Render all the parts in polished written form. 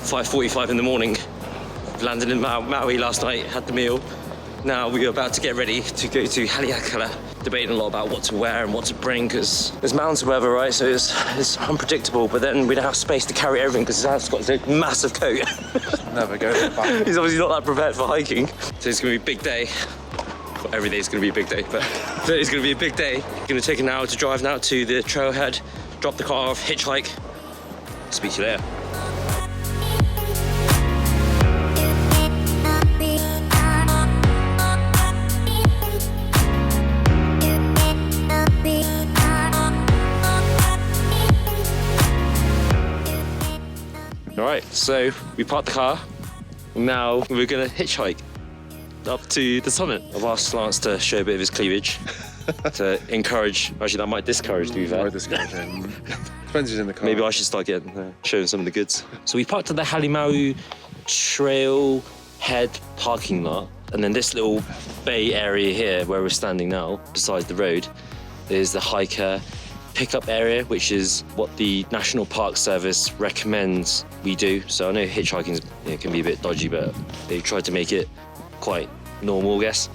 5:45 in the morning. Landed in Maui last night, had the meal. Now we're about to get ready to go to Haleakala. Debating a lot about what to wear and what to bring because there's mountain weather, right? So it's unpredictable, but then we don't have space to carry everything because Zad's got a massive coat. Never go back. He's obviously not that prepared for hiking. So it's gonna be a big day. Well, every day is gonna be a big day, but today's gonna be a big day. Gonna take an hour to drive now to the trailhead, drop the car off, hitchhike. Speak to you later. All right, so we parked the car. Now we're gonna hitchhike up to the summit. I've asked Lance to show a bit of his cleavage to encourage. Actually, that might discourage, to be fair. Might discourage him. Depends who's in the car. Maybe I should start getting showing some of the goods. So we parked at the Haleakala trail head parking lot, and then this little bay area here where we're standing now, beside the road, is the hiker pickup area, which is what the National Park Service recommends we do. So I know hitchhiking can be a bit dodgy, but they tried to make it quite normal, I guess.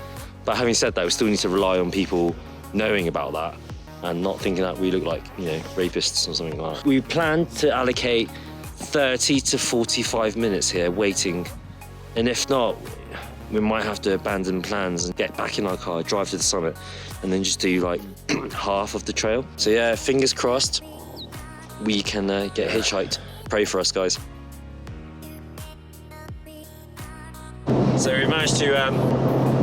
But having said that, we still need to rely on people knowing about that and not thinking that we look like, rapists or something like that. We plan to allocate 30 to 45 minutes here waiting, and if not, we might have to abandon plans and get back in our car, drive to the summit, and then just do like half of the trail. So yeah, fingers crossed we can get hitchhiked. Pray for us, guys. So we managed to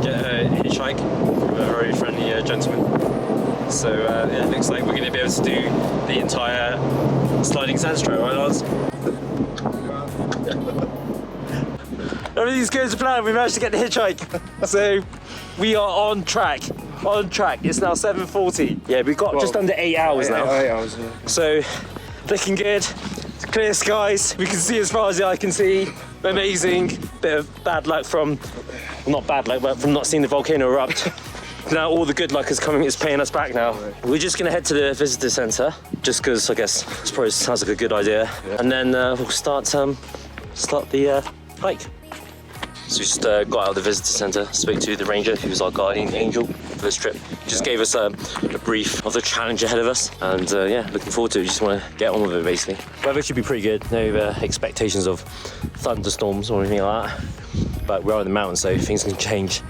get a hitchhike from a very friendly gentleman. So yeah, it looks like we're going to be able to do the entire sliding sands trail, right, Lars? Everything's going to plan. We managed to get the hitchhike. So we are on track. It's now 7:40. Yeah, we've got just under 8 hours now. 8 hours, yeah. So looking good. Clear skies. We can see as far as the eye can see. Amazing. Bit of bad luck from, not bad luck, but from not seeing the volcano erupt. Now all the good luck is paying us back now. We're just gonna head to the visitor centre, just because I guess this probably sounds like a good idea. Yeah. And then we'll start the hike. So we just got out of the visitor centre, spoke to the ranger, who was our guardian angel for this trip. He just gave us a brief of the challenge ahead of us, and yeah, looking forward to it. We just want to get on with it, basically. Weather should be pretty good. No expectations of thunderstorms or anything like that. But we're on the mountain, so things can change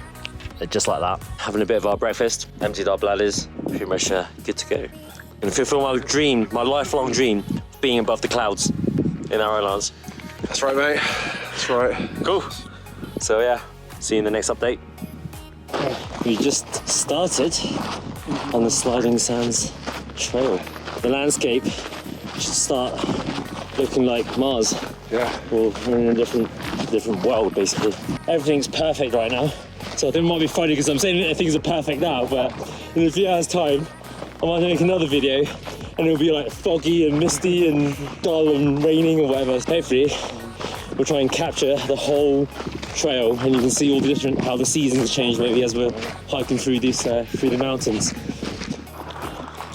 just like that. Having a bit of our breakfast, emptied our bladders, pretty much good to go. And fulfill my dream, my lifelong dream, of being above the clouds in our islands. That's right, mate. That's right. Cool. So yeah, see you in the next update. We just started on the sliding sands trail. The landscape should start looking like Mars. Yeah. Or we're in a different world, basically. Everything's perfect right now. So I think it might be funny because I'm saying that things are perfect now, but in a few hours' time, I might make another video and it'll be like foggy and misty and dull and raining or whatever. Hopefully, we'll try and capture the whole trail, and you can see all the different, how the seasons change maybe as we're hiking through this through the mountains.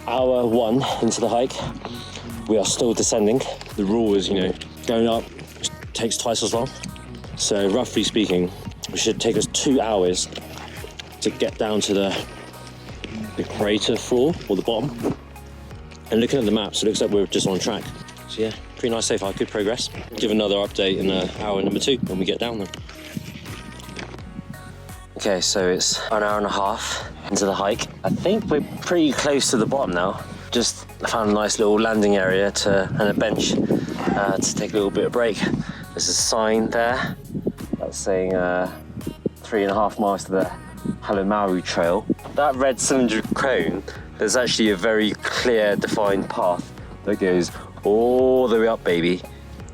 Hour 1 into the hike, we are still descending. The rule is, going up takes twice as long. So roughly speaking, it should take us 2 hours to get down to the crater floor or the bottom. And looking at the maps, it looks like we're just on track. So yeah, pretty nice so far, good progress. Give another update in hour number 2 when we get down there. Okay, so it's an hour and a half into the hike. I think we're pretty close to the bottom now. Just found a nice little landing area and a bench to take a little bit of break. There's a sign there that's saying 3.5 miles to the Haleakala trail. That red cylindrical cone, there's actually a very clear, defined path that goes all the way up, baby.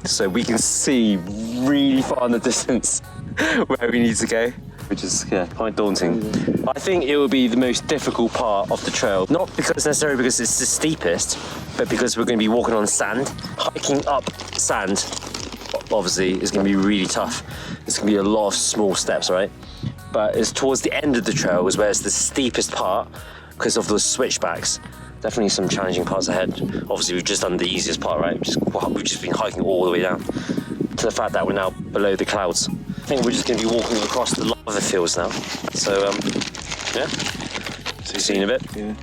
So we can see really far in the distance where we need to go, which is quite daunting. I think it will be the most difficult part of the trail, not necessarily because it's the steepest, but because we're going to be walking on sand. Hiking up sand, obviously, is going to be really tough. It's going to be a lot of small steps, right? But it's towards the end of the trail is where it's the steepest part because of those switchbacks. Definitely some challenging parts ahead. Obviously, we've just done the easiest part, right? We've just been hiking all the way down to the fact that we're now below the clouds. I think we're just going to be walking across the lava fields now. So, yeah, see you in a bit. Yeah.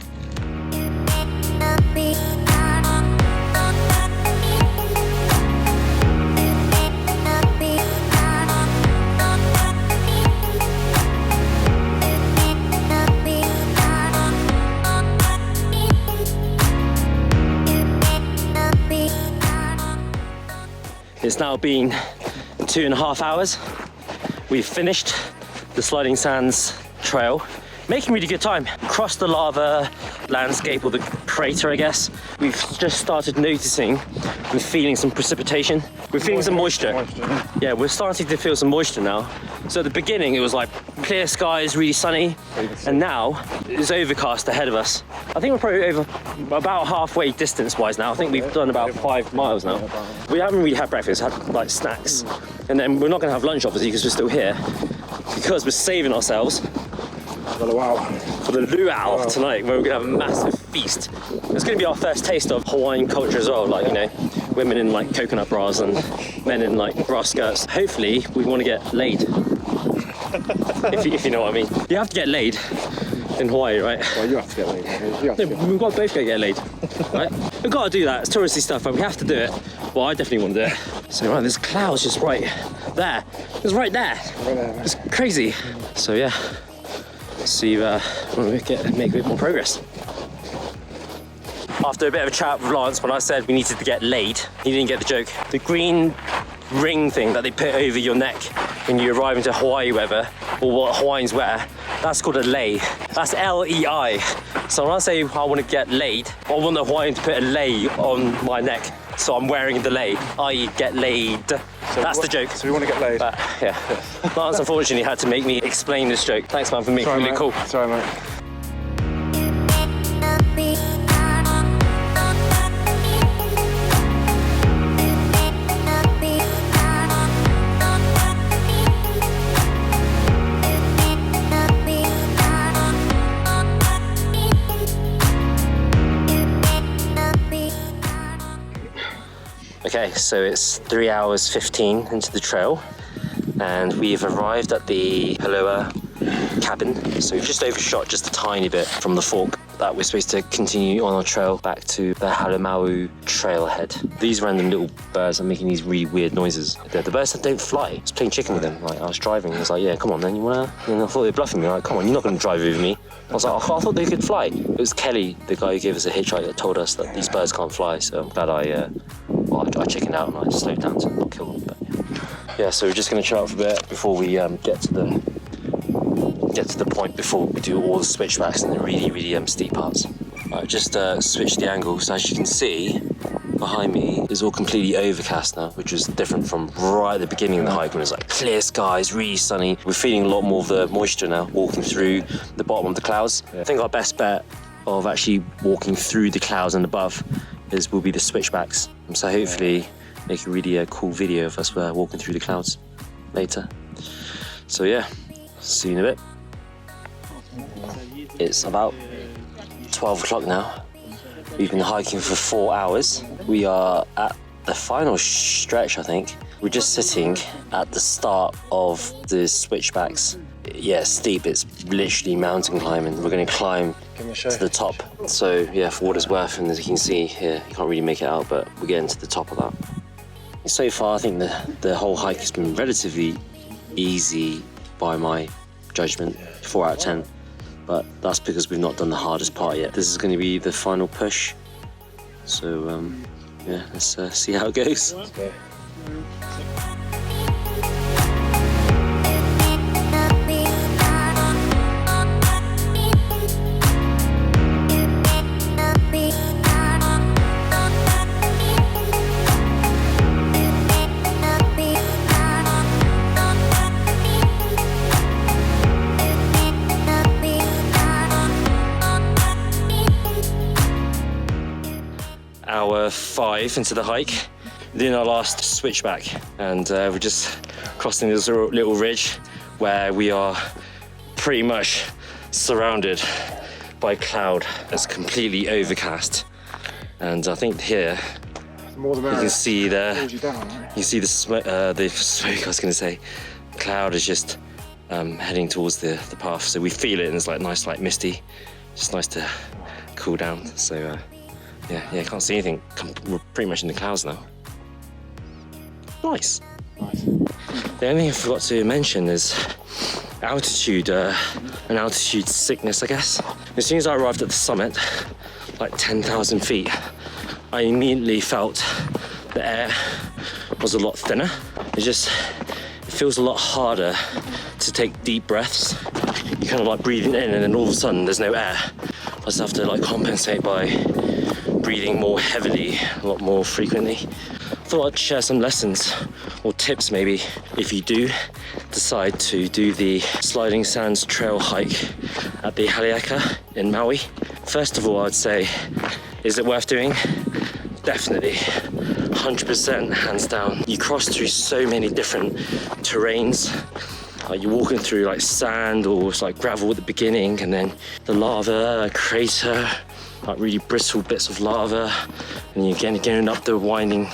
It's now been 2.5 hours. We've finished the Sliding Sands trail, making really good time. Crossed the lava landscape, or the crater, I guess. We've just started noticing and feeling some precipitation. We're feeling some moisture. Yeah, we're starting to feel some moisture now. So at the beginning, it was like clear skies, really sunny, and now it's overcast ahead of us. I think we're probably over about halfway distance-wise now. I think we've done about 5 miles now. We haven't really had breakfast, had like snacks, and then we're not going to have lunch obviously because we're still here, because we're saving ourselves for the luau tonight, where we're going to have a massive feast. It's going to be our first taste of Hawaiian culture as well, like, you know, women in like coconut bras and men in like bra skirts. Hopefully we want to get laid. if you know what I mean. You have to get laid in Hawaii, right? Well, you have to get laid. We've got to both go get laid, right? We've got to do that. It's touristy stuff, but we have to do it. Well, I definitely want to do it. So, right, there's clouds just right there. It's right there. It's crazy. So, yeah. See when we make a bit more progress. After a bit of a chat with Lance, when I said we needed to get laid, he didn't get the joke. The green ring thing that they put over your neck when you arrive into Hawaii weather, or what Hawaiians wear, that's called a lei. That's L-E-I. So when I say I want to get laid, I want the Hawaiian to put a lei on my neck, so I'm wearing the lei, i.e. get laid. So that's the joke. So we want to get laid. But, yeah. Lance unfortunately had to make me explain this joke. Thanks, man, for making it really cool. Sorry, mate. Okay, so it's 3 hours 15 into the trail, and we've arrived at the Haleakala cabin. So we've just overshot just a tiny bit from the fork that we're supposed to continue on our trail back to the Haleakala trailhead. These random little birds are making these really weird noises. The birds that don't fly. I was playing chicken with them. Like, I was driving, I was like, yeah, come on then, you wanna? And I thought they were bluffing me, like, come on, you're not gonna drive over me. I was like, oh, I thought they could fly. It was Kelly, the guy who gave us a hitchhike, that told us that these birds can't fly, so I'm glad I chickened out and I slowed down to not kill them. But yeah, so we're just gonna chill out for a bit before we get to the point before we do all the switchbacks and the really steep parts. Right, just switch the angle. So as you can see, behind me is all completely overcast now, which was different from right at the beginning of the hike when it was like clear skies, really sunny. We're feeling a lot more of the moisture now, walking through the bottom of the clouds. I think our best bet of actually walking through the clouds and above will be the switchbacks. So hopefully make a really cool video of us walking through the clouds later. So yeah, see you in a bit. It's about 12 o'clock now. We've been hiking for 4 hours. We are at the final stretch, I think. We're just sitting at the start of the switchbacks. Yeah, it's steep. It's literally mountain climbing. We're going to climb to the top. So yeah, for what it's worth, and as you can see here, you can't really make it out, but we're getting to the top of that. So far, I think the whole hike has been relatively easy by my judgment, 4 out of 10. But that's because we've not done the hardest part yet. This is going to be the final push. So yeah, let's see how it goes. Okay. Hour 5 into the hike, doing our last switchback, and we're just crossing this little ridge where we are pretty much surrounded by cloud. It's completely overcast, and I think here more the You merrier. can see there. Pulls you down, right? You can see the smoke. I was going to say, cloud is just heading towards the path. So we feel it, and it's like nice, like misty. Just nice to cool down. So yeah, can't see anything. We're pretty much in the clouds now. Nice. The only thing I forgot to mention is altitude, and altitude sickness, I guess. As soon as I arrived at the summit, like 10,000 feet, I immediately felt the air was a lot thinner. It feels a lot harder to take deep breaths. You kind of like breathing in, and then all of a sudden there's no air. I just have to like compensate by breathing more heavily, a lot more frequently. I thought I'd share some lessons or tips maybe if you do decide to do the sliding sands trail hike at the Haleakala in Maui. First of all, I'd say, is it worth doing? Definitely, 100%, hands down. You cross through so many different terrains. Like you're walking through like sand or it's like gravel at the beginning, and then the lava, a crater, like really brittle bits of lava, and you're again going up the winding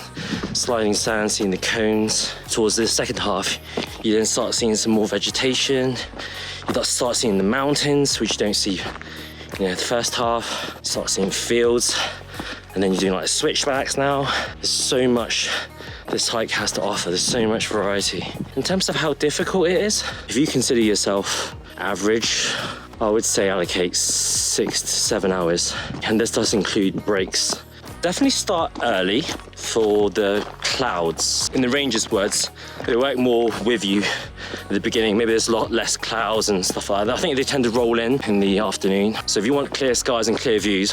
sliding sand, seeing the cones. Towards the second half, you then start seeing some more vegetation. You start seeing the mountains, which you don't see, the first half. You start seeing fields, and then you're doing like switchbacks now. There's so much this hike has to offer. There's so much variety. In terms of how difficult it is, if you consider yourself average, I would say allocate 6 to 7 hours. And this does include breaks. Definitely start early for the clouds. In the ranger's words, they work more with you at the beginning. Maybe there's a lot less clouds and stuff like that. I think they tend to roll in the afternoon. So if you want clear skies and clear views,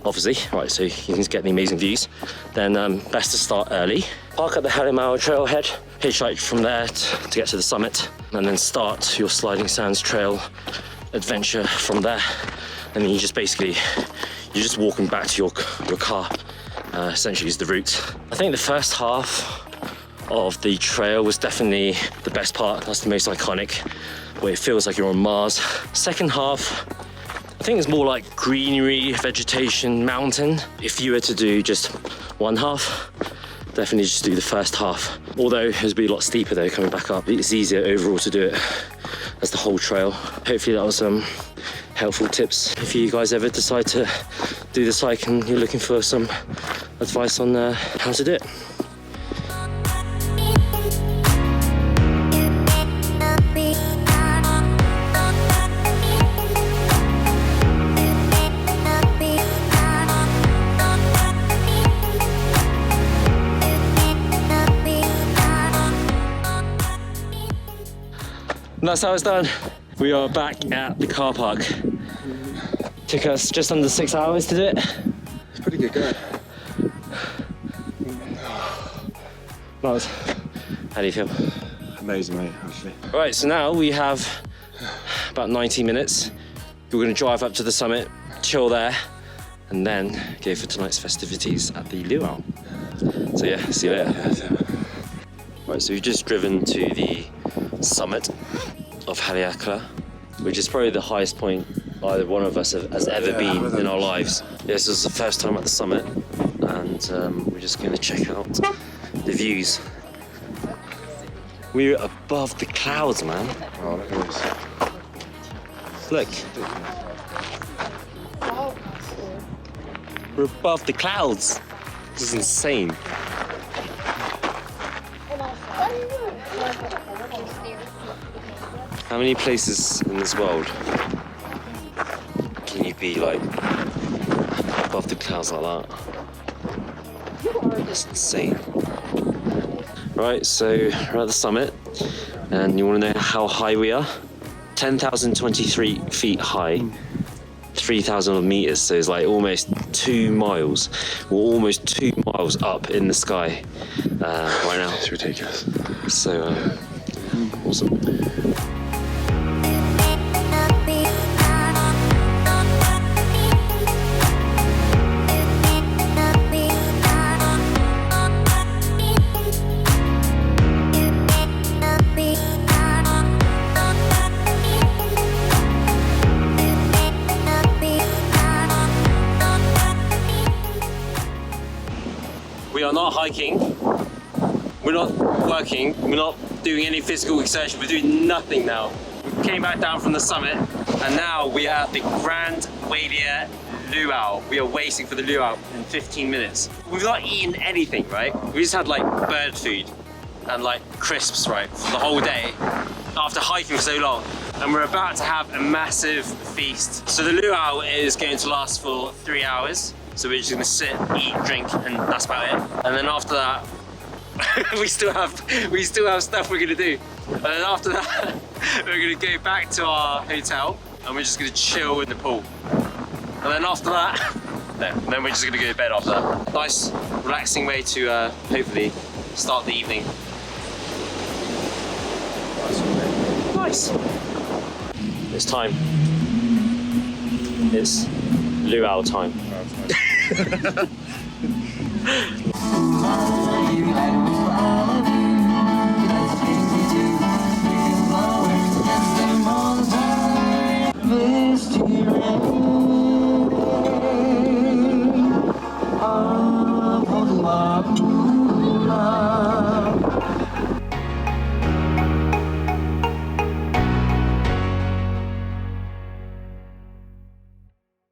obviously, right, so you can get the amazing views, then best to start early. Park at the Haleakala trailhead, hitchhike from there to get to the summit, and then start your sliding sands trail adventure from there. And then you're just walking back to your car, essentially is the route. I think the first half of the trail was definitely the best part. That's the most iconic, where it feels like you're on Mars. Second half, I think it's more like greenery, vegetation, mountain. If you were to do just one half, definitely just do the first half. Although it would be a lot steeper though, coming back up. It's easier overall to do it as the whole trail. Hopefully that was helpful tips. If you guys ever decide to do this hike and you're looking for some advice on how to do it. And that's how it's done. We are back at the car park. Took us just under 6 hours to do it. It's pretty good going. Nice. How do you feel? Amazing, mate, actually. Right, so now we have about 90 minutes. We're going to drive up to the summit, chill there, and then go for tonight's festivities at the luau. So yeah, see you later. Right, so we've just driven to the summit of Haleakala, which is probably the highest point either one of us has ever been in our lives. This is the first time at the summit, and we're just going to check out the views. We're above the clouds, man. Oh, look at this. Look. We're above the clouds. This is insane. How many places in this world can you be like above the clouds like that? That's insane. Right, so we're at the summit, and you want to know how high we are? 10,023 feet high, 3,000 meters, so it's like almost 2 miles. We're almost 2 miles up in the sky right now. It's ridiculous. So, awesome. We are hiking. We're not working. We're not doing any physical exertion. We're doing nothing now. We came back down from the summit, and now we are at the grandwailealuau. We are waiting for the luau in 15 minutes. We've not eaten anything, right? We just had like bird food and like crisps, right, for the whole day after hiking for so long. And we're about to have a massive feast. So the luau is going to last for 3 hours. So we're just gonna sit, eat, drink, and that's about it. And then after that, we still have stuff we're gonna do. And then after that, we're gonna go back to our hotel and we're just gonna chill in the pool. And then after that, then we're just gonna go to bed after that. Nice, relaxing way to hopefully start the evening. Nice. It's time. It's luau time.